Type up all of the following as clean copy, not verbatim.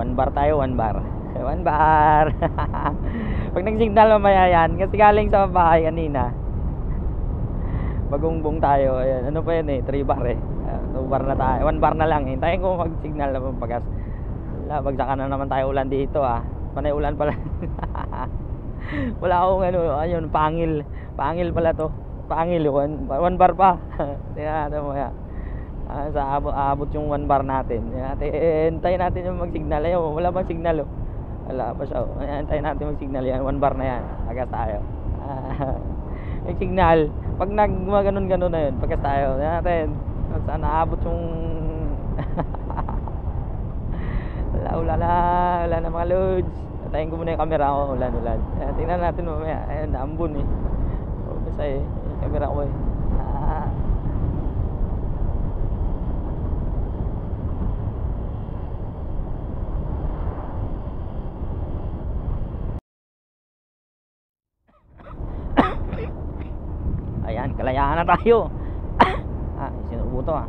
One bar tayo, one bar. One bar. Pag nag-signal mamaya yan, kasi galing sa bahay kanina. Bagongbong tayo. Ayan, ano pa yan eh, 3 bar eh. 2 bar na tayo. 1 bar na lang. Hintayin ko mag-signal na pampagas. Wala, bagsakan na naman tayo ulan dito ah. Panay ulan pala. Wala akong ano, ayun, pangil. Pangil pala to. Pangil, 1 bar pa. Tingnan natin mo yan. Sa abot yung 1 bar natin. Hintayin natin yung mag-signal. Ayun, wala bang signal oh. Wala pa siya. Hintayin natin mag-signal yan. 1 bar na yan. Pagas tayo. May signal. Pag nag-ganon-ganon na yun, pagas tayo. Tingnan natin. Saan naabot yung... wala na mga loads. Tayin ko muna yung camera ko. Ulan. Tingnan natin mamaya. Ayun, naambun eh. Basta eh. Yung camera ko eh. Ayan, kalayaan na tayo. Sinubo to ah.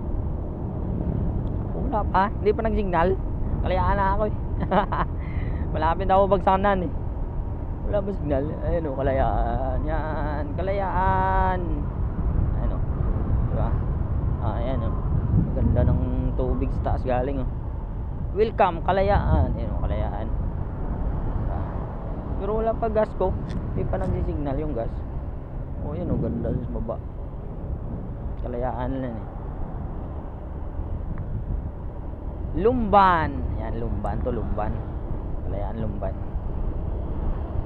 Wala pa, hindi pa nag-signal. Kalayaan na ako eh. Malapit ako bagsanan eh. Wala ba signal? Ayun o, kalayaan. Yan, kalayaan. Ayun o, diba? Ayan o, ganda ng tubig sa taas galing o. Welcome, kalayaan. Ayun o, kalayaan. Pero wala pa gas ko. Hindi pa nag-signal yung gas. O yan o, ganda sa baba. Kalayaan lang eh. Lumban. Yan, Lumban to, Lumban. Kalayaan, Lumban.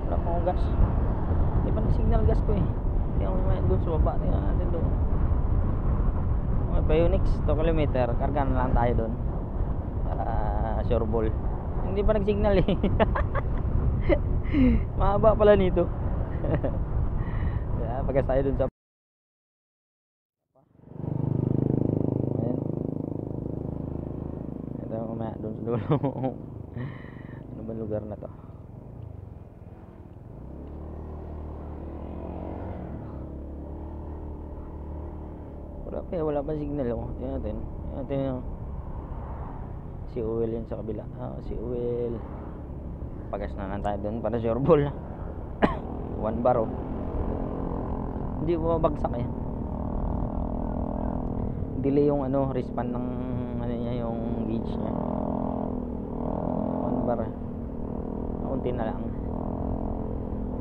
Wala pa akong gas. Hindi pa nag-signal gas ko eh. Tingnan mo naman doon sa baba. Tingnan natin doon. Okay, Pionix 2 kilometer. Karga na lang tayo doon. Sureball. Hindi pa nag-signal eh. Mahaba pala nito. Pagas tayo doon sa... Mamaya doon sa dulo. Ano ba lugar na to? Wala pa signal oh. Tingnan natin yung si Uwel yun sa kabila. Si Uwel. Pagas na lang tayo doon para sureball. 1 bar oh. Hindi bumabagsak eh. Delay yung ano, respan ng ano niya, yung gauge niya. 1 bar. Kaunti na lang.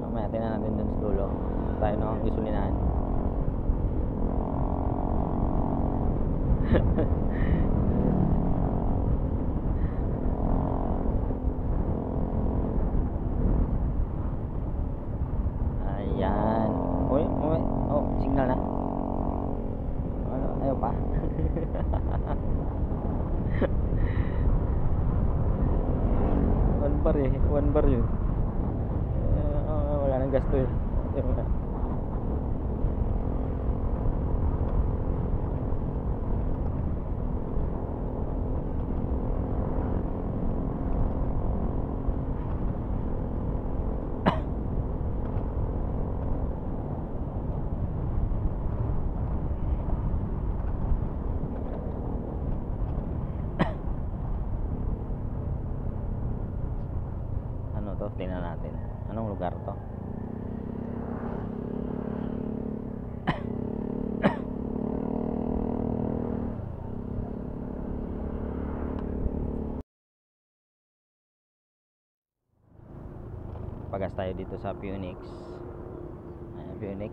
Mamaya tingnan natin dun sa dulo. Tayo na gasolinahan. Ayan. Uy. Oh, signal na. Ano, ayaw pa. One bar yun. Wala nang gasto eh. Tingnan natin anong lugar to. Pagas tayo dito sa Pionix. Ayan, Pionix.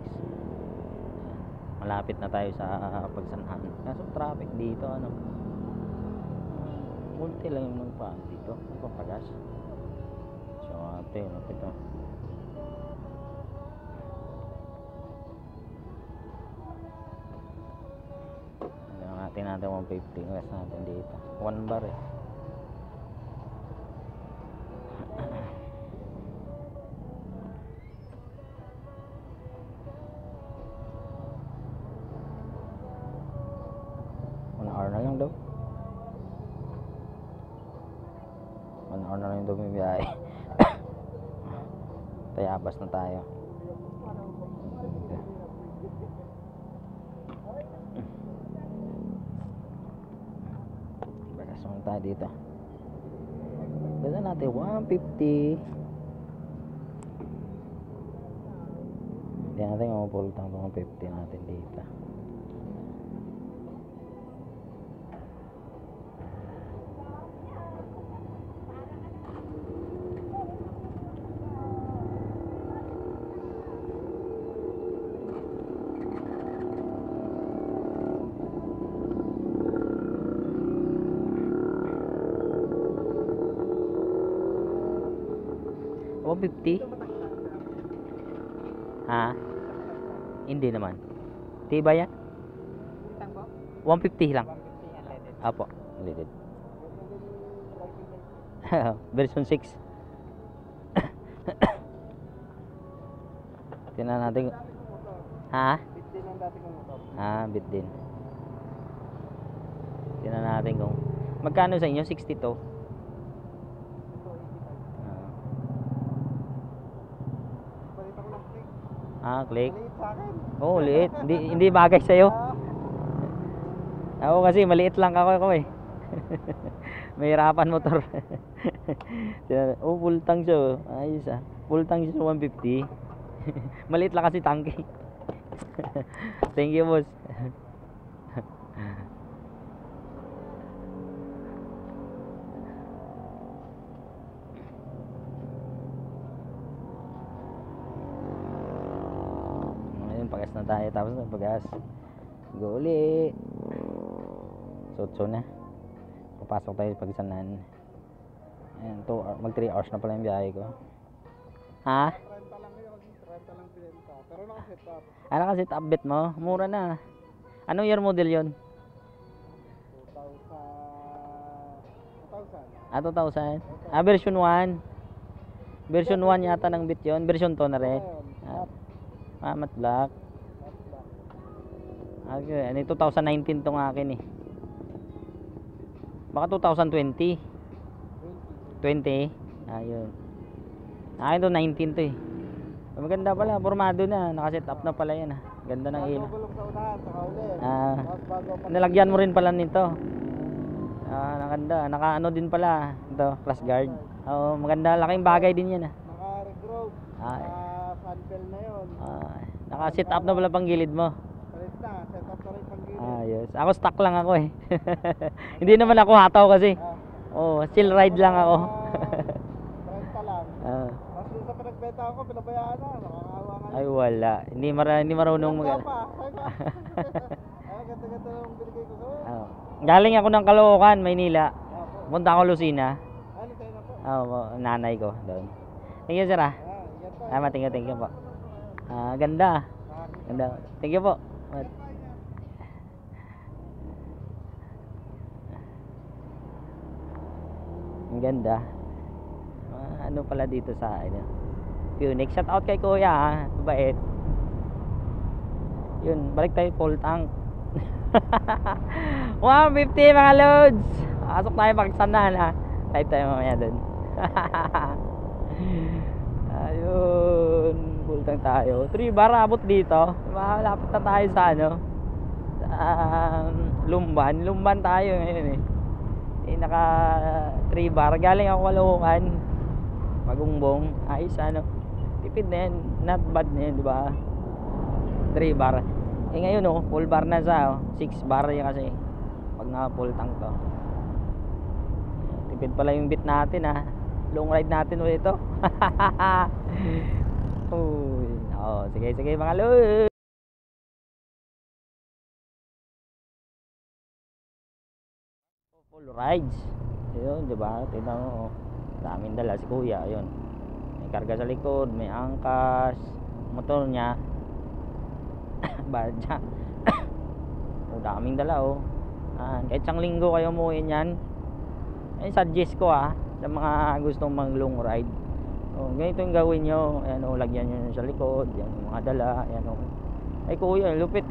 Malapit na tayo sa Pagsanhan. Kaso traffic dito ano. Kunti lang yung magpaan dito. Pampagas. Lapit to. Natin 150 gas natin dito. 1 bar eh. Hour na lang daw. 1 hour na lang daw may biyahe. Tayabas na tayo. Bagas naman tayo dito. Ganda natin 150. Hindi natin mapultang 150 natin dito. $150? Ha? Hindi naman. Tiba yan? 150 lang. Apo, unleaded. Version 6. Tingnan natin. Ha? Bit din. Tingnan natin kung magkano sa inyo? 62. Click. Oo, liit. Hindi bagay sa'yo. Ako kasi maliit lang ako eh. Mahirapan motor. Full tank siya. Ayos ah. Full tank siya 150. Maliit lang kasi tangke. Thank you, boss. Pagas na tayo, tapos ng pagas go uli, sutso na, papasok tayo pagsanan. Ayan, mag 3 hours na pala yung biyahe ko. Ha? 30 lang yun, 30 lang pinenta, pero naka-set up. Naka-set up bet mo, mura na. Anong year model yun? 2000. 2000? Version 1. Version 1 yata ng bit yun, version 2 na rin. Matte black. Okay, ano 2019 tong akin eh. Baka 2020. 20. Ayun. Akin to 19 to eh. Maganda pala, formado na, naka-set up na pala 'yan ah. Ganda ng ilaw. Nalagyan mo rin pala nito. Maganda, naka-ano din pala ito, crash guard. Oo, maganda, laking bagay din 'yan ah. Naka-regrow. Sunbelt na 'yon. Naka-set up na pala pang gilid mo. Set up na rin pang gilid. Ayos. Ako stock lang ako eh. Hindi naman ako hataw kasi. Chill ride lang ako. 30 lang. Tapos sa pinagbenta ako, pinabayaan na. Nakakawa nga. Ay wala. Hindi marunong mag. Ganda-ganda lang binigay ko sa'yo. Galing ako ng Caloocan, Maynila. Punta ako Lucena. Ano tayo na po? Nanay ko doon. Thank you sir ah. Thank you po. Ganda. Ganda. Thank you po. Ang ganda. Ano pala dito sa Phoenix. Shout out kay kuya ha. Mabait. Yun, balik tayo full tank. 150 mga loads. Pasok tayo pagsanan ha. Live tayo mamaya dun. Ayun, full tank tayo. 3 bar abot dito. Malapit na tayo sa Lumban tayo ngayon eh. Naka 3 bar. Galing ako Caloocan, Magungbong. Ayos tipid na yan, not bad na yan, diba? 3 bar. Ngayon full bar na sa 6 bar yan kasi pag naka full tank to. Tipid pala yung bit natin ha. Long ride natin ulit ito. Sige mga loy. Full rides. Ayun, diba? Tingnan mo. Daming dala si kuya. Ayun. May karga sa likod. May angkas. Motor niya. Badya. Daming dala kahit isang linggo kayo umuwi yan. Suggest ko sa mga gustong mang long ride. Ganito yung gawin nyo. Ayan lagyan nyo sa likod. Yan yung mga dala. Ayan ay kuya, lupit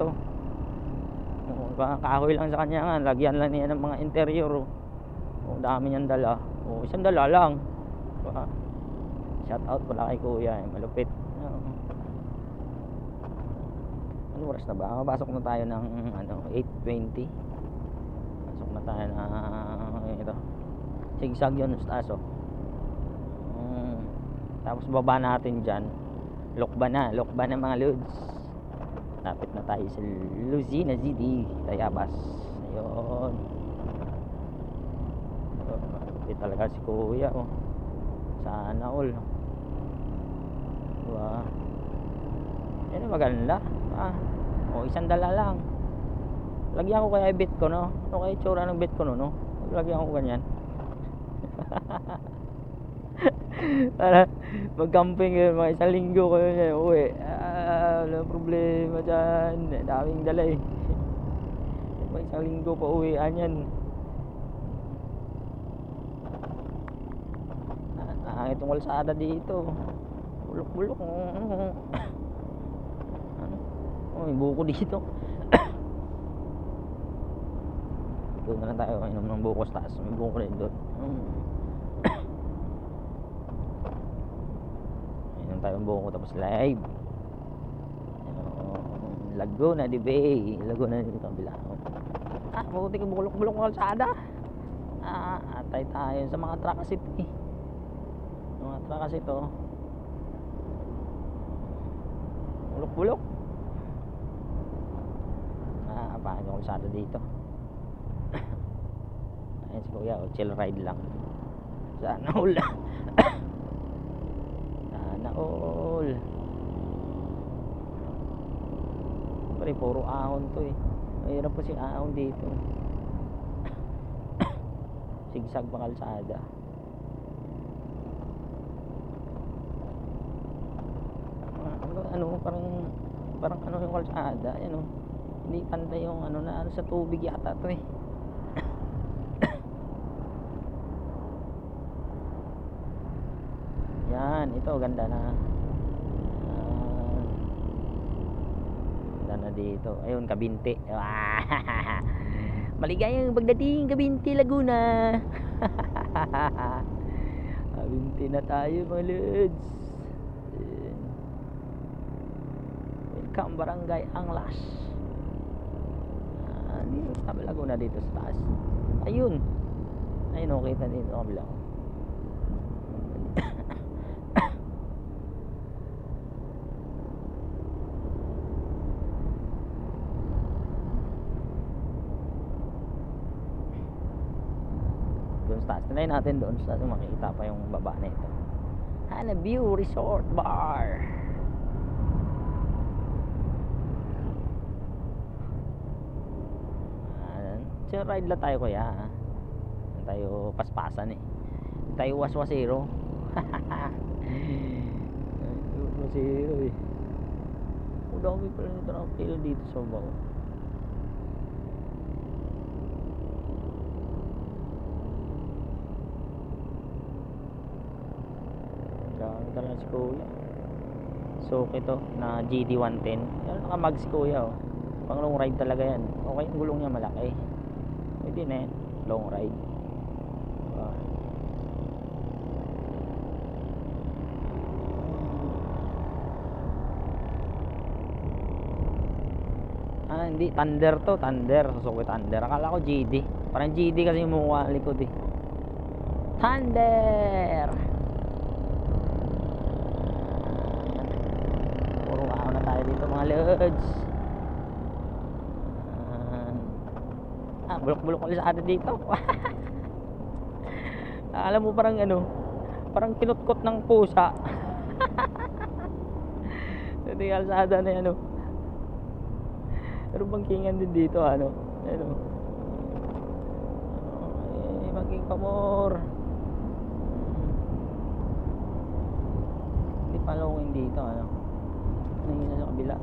kahoy lang sa kanya nga. Lagyan lang niya ng mga interior dami niyang dala. Isang dala lang. Shout out pala kay kuya. Malupit. Ano oras na ba? Mapasok na tayo ng 8:20. Pasok na tayo na ito. Sigsag yun, Ustaso. Tapos baba natin dyan, Lokban na mga lods. Lapit na tayo sa Lucena City, Tayabas. Ayun. Ito talaga si kuya, oh. Sana all. Diba? Yan ang maganda. O, $1 lang. Lagyan ko kaya bit ko, no? Ano kaya itsura ng bit ko, no? Lagyan ko ganyan. Para mag-camping yun, mga 1 linggo ko yun, uwi. Wala problema dyan. Daming dala eh. Mga 1 linggo pa uwian yan. Itong kalsada dito, bulok-bulok. Ano? Oh, may buko dito. Doon na lang tayo, inom ng buko sa taas. May buko rin doon. Inom tayo ng buko tapos live. Laguna de Bay. Laguna dito kabila. Mabuti ka bulok-bulok ng kalsada. Atay tayo sa mga truck kasi ito eh. Mga truck kasi ito. Bulok-bulok. Pangit yung kalsada dito. Ayan si kuya, chill ride lang. Sana all. Sana all. Pare, puro ahon to eh. Mayroon po si ahon dito. Sigsag pa kalsada. Ano, parang ano yung kalsada, ano. Hindi pantay yung ano na sa tubig yata to eh. Yan, ito ganda na. Ganda na dito. Ayun, Kabinti. Maligayang pagdating Kabinti, Laguna. Kabinti na tayo mga lods. Welcome Barangay Anglas. Sabi Laguna dito sa taas. Ayun. Ayun, okay na dito kabila. Doon sa taas. Tinay natin doon sa taas. Makikita pa yung baba na ito. Hana View Resort Bar. Chill ride lang tayo kuya. Tayo paspasan eh. Tayo waswasero. Waswasero eh. Dami pala nito ng pila dito sa baba. Dami talaga si kuya. So ito na GD 110. Yan nakamag si kuya oh. Pang long ride talaga yan. Okay, yung gulong niya malaki. Pwede na yan, long ride. Hindi, Thunder to, Thunder. Suzuki Thunder. Akala ko GD. Parang GD kasi yung mukha likod eh. Thunder! Puro ako na tayo dito mga lods. Bulok-bulok ulit sa atin dito. Alam mo parang ano, parang kinutkot ng pusa. Ito yung kalsada na ano. Pero bangkingan din dito ano. Ano. Bangking pamor. Hindi palawin dito ano. Nangina sa kabila.